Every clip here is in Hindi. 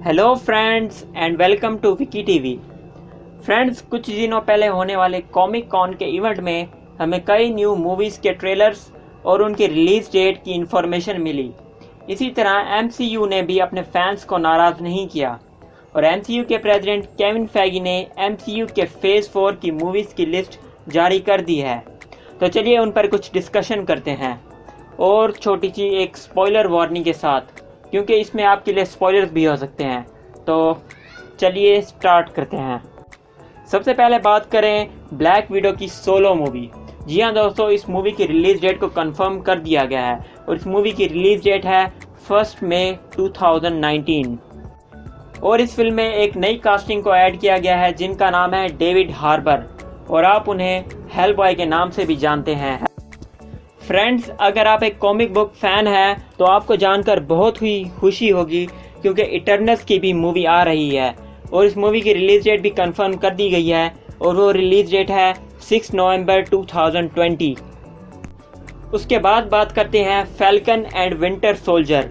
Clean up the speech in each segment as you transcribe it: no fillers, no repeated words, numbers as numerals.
Hello friends and welcome to Vicky TV. Friends, कुछ दिनों पहले होने वाले कॉमिक कॉन के इवेंट में हमें कई न्यू मूवीज़ के ट्रेलर्स और उनकी रिलीज डेट की इन्फॉर्मेशन मिली। इसी तरह MCU ने भी अपने फैंस को नाराज़ नहीं किया और MCU के प्रेसिडेंट केविन फैगी ने MCU के फेज़ 4 की मूवीज़ की लिस्ट जारी कर दी है। तो चलिए उन पर कुछ डिस्कशन करते हैं, और छोटी सी एक स्पॉइलर वार्निंग के साथ, क्योंकि इसमें आपके लिए स्पॉयलर्स भी हो सकते हैं। तो चलिए स्टार्ट करते हैं। सबसे पहले बात करें ब्लैक विडो की सोलो मूवी। जी हाँ दोस्तों, इस मूवी की रिलीज़ डेट को कंफर्म कर दिया गया है और इस मूवी की रिलीज़ डेट है 1 मई 2019। और इस फिल्म में एक नई कास्टिंग को ऐड किया गया है जिनका नाम है डेविड हार्बर, और आप उन्हें हेलबॉय के नाम से भी जानते हैं। फ्रेंड्स, अगर आप एक कॉमिक बुक फ़ैन हैं तो आपको जानकर बहुत ही खुशी होगी, क्योंकि इटर्नल्स की भी मूवी आ रही है और इस मूवी की रिलीज़ डेट भी कंफर्म कर दी गई है, और वो रिलीज़ डेट है 6 नवंबर 2020। उसके बाद बात करते हैं फैल्कन एंड विंटर सोल्जर।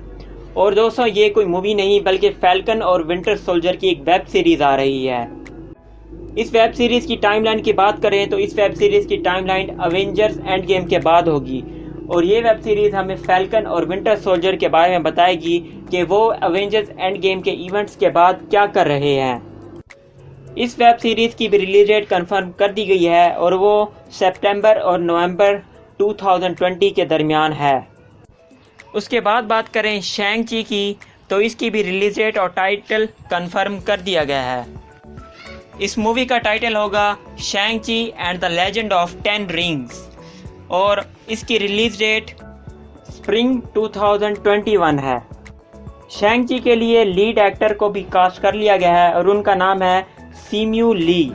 और दोस्तों, ये कोई मूवी नहीं बल्कि फैल्कन और विंटर सोल्जर की एक वेब सीरीज़ आ रही है। इस वेब सीरीज़ की टाइमलाइन की बात करें तो इस वेब सीरीज़ की टाइमलाइन अवेंजर्स एंड गेम के बाद होगी, और ये वेब सीरीज़ हमें फैल्कन और विंटर सोल्जर के बारे में बताएगी कि वो अवेंजर्स एंड गेम के इवेंट्स के बाद क्या कर रहे हैं। इस वेब सीरीज़ की भी रिलीज डेट कंफर्म कर दी गई है और वो सितंबर और नवंबर 2020 के दरमियान है। उसके बाद बात करें शैंग ची की, तो इसकी भी रिलीज डेट और टाइटल कंफर्म कर दिया गया है। इस मूवी का टाइटल होगा शैंग ची and the legend of 10 rings, और इसकी रिलीज डेट स्प्रिंग 2021 है। शैंग ची के लिए लीड एक्टर को भी कास्ट कर लिया गया है और उनका नाम है सिम्यू ली,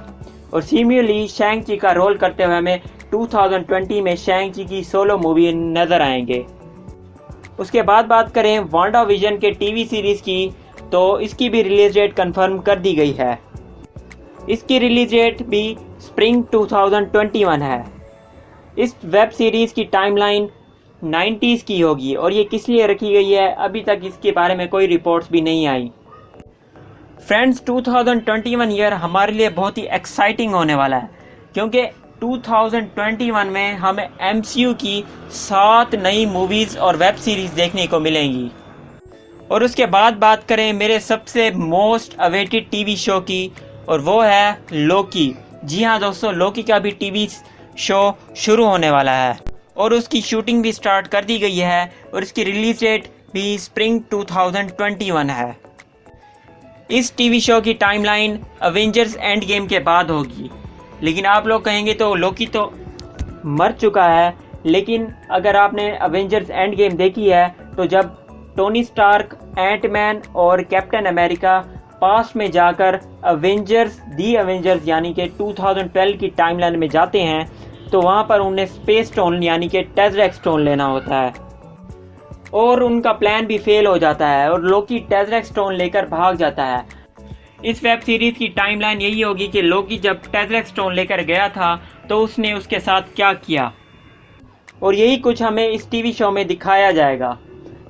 और सिम्यू ली शैंग ची का रोल करते हुए हमें 2020 में शैंग ची की सोलो मूवी नज़र आएंगे। उसके बाद बात करें वांडा विजन के टीवी सीरीज़ की, तो इसकी भी रिलीज डेट कंफर्म कर दी गई है। इसकी रिलीज डेट भी स्प्रिंग 2021 है। इस वेब सीरीज़ की टाइमलाइन 90s की होगी, और ये किस लिए रखी गई है अभी तक इसके बारे में कोई रिपोर्ट्स भी नहीं आई। फ्रेंड्स, 2021 ईयर हमारे लिए बहुत ही एक्साइटिंग होने वाला है, क्योंकि 2021 में हमें MCU की 7 नई मूवीज़ और वेब सीरीज़ देखने को मिलेंगी। और उसके बाद बात करें मेरे सबसे मोस्ट अवेटेड टीवी शो की, और वो है लोकी। जी हाँ दोस्तों, लोकी का भी टीवी शो शुरू होने वाला है और उसकी शूटिंग भी स्टार्ट कर दी गई है, और इसकी रिलीज डेट भी स्प्रिंग 2021 है। इस टीवी शो की टाइमलाइन अवेंजर्स एंड गेम के बाद होगी। लेकिन आप लोग कहेंगे तो लोकी तो मर चुका है, लेकिन अगर आपने अवेंजर्स एंड गेम देखी है तो जब टोनी स्टार्क, एंटमैन और कैप्टन अमेरिका पास्ट में जाकर दी अवेंजर्स यानी कि 2012 की टाइमलाइन में जाते हैं, तो वहाँ पर उन्हें स्पेस स्टोन यानी कि टेज़रेक्ट स्टोन लेना होता है, और उनका प्लान भी फेल हो जाता है और लोकी टेज़रेक्ट स्टोन लेकर भाग जाता है। इस वेब सीरीज़ की टाइमलाइन यही होगी कि लोकी जब टेज़रेक्ट स्टोन लेकर गया था तो उसने उसके साथ क्या किया, और यही कुछ हमें इस टीवी शो में दिखाया जाएगा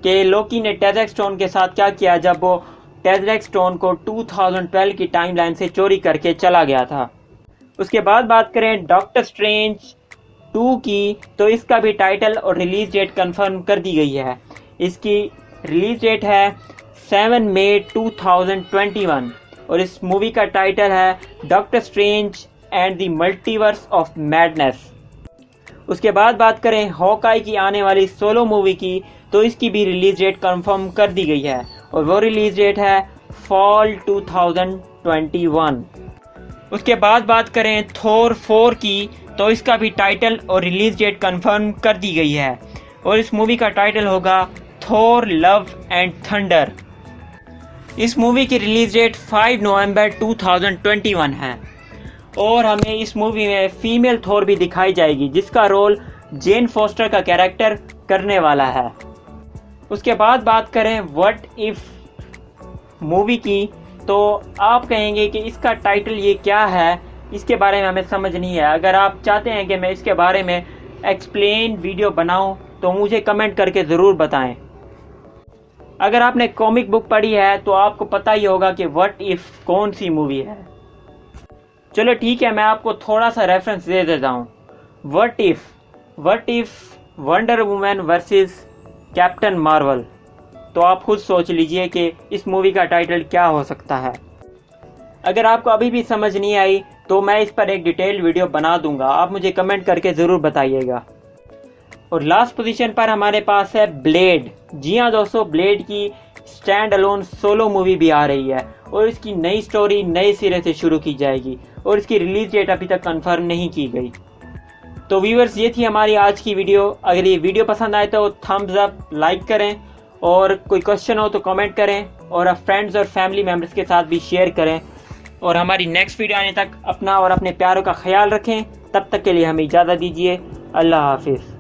कि लोकी ने टेज़रेक्ट स्टोन के साथ क्या किया जब वो टेज़रेक्ट स्टोन को 2012 की टाइमलाइन से चोरी करके चला गया था। उसके बाद बात करें डॉक्टर स्ट्रेंज 2 की, तो इसका भी टाइटल और रिलीज डेट कंफर्म कर दी गई है। इसकी रिलीज डेट है 7 मई 2021, और इस मूवी का टाइटल है doctor strange and the multiverse of madness. उसके बाद बात करें हॉकाई की आने वाली सोलो मूवी की, तो इसकी भी रिलीज डेट कंफर्म कर दी गई है, और वो रिलीज डेट है फॉल 2021। उसके बाद बात करें थोर 4 की, तो इसका भी टाइटल और रिलीज डेट कंफर्म कर दी गई है, और इस मूवी का टाइटल होगा थोर लव एंड थंडर। इस मूवी की रिलीज डेट 5 नवंबर 2021 है, और हमें इस मूवी में फीमेल थोर भी दिखाई जाएगी जिसका रोल जेन फोस्टर का कैरेक्टर करने वाला है। उसके बाद बात करें व्हाट इफ मूवी की, तो आप कहेंगे कि इसका टाइटल ये क्या है, इसके बारे में हमें समझ नहीं है। अगर आप चाहते हैं कि मैं इसके बारे में एक्सप्लेन वीडियो बनाऊं तो मुझे कमेंट करके ज़रूर बताएं। अगर आपने कॉमिक बुक पढ़ी है तो आपको पता ही होगा कि व्हाट इफ़ कौन सी मूवी है। चलो ठीक है, मैं आपको थोड़ा सा रेफरेंस दे देता हूँ। What if wonder woman versus captain Marvel. तो आप खुद सोच लीजिए कि इस मूवी का टाइटल क्या हो सकता है। अगर आपको अभी भी समझ नहीं आई तो मैं इस पर एक डिटेल वीडियो बना दूंगा, आप मुझे कमेंट करके ज़रूर बताइएगा। और लास्ट पोजीशन पर हमारे पास है ब्लेड। जी हाँ दोस्तों, ब्लेड की स्टैंड अलोन सोलो मूवी भी आ रही है और इसकी नई स्टोरी नए सिरे से शुरू की जाएगी और इसकी रिलीज डेट अभी तक कंफर्म नहीं की गई। तो व्यूअर्स, ये थी हमारी आज की वीडियो। अगर ये वीडियो पसंद आए तो थम्स अप, लाइक करें और कोई क्वेश्चन हो तो कमेंट करें और आप फ्रेंड्स और फैमिली मेम्बर्स के साथ भी शेयर करें। और हमारी नेक्स्ट वीडियो आने तक अपना और अपने प्यारों का ख्याल रखें। तब तक के लिए हमें इजाज़त दीजिए। अल्लाह हाफिज़।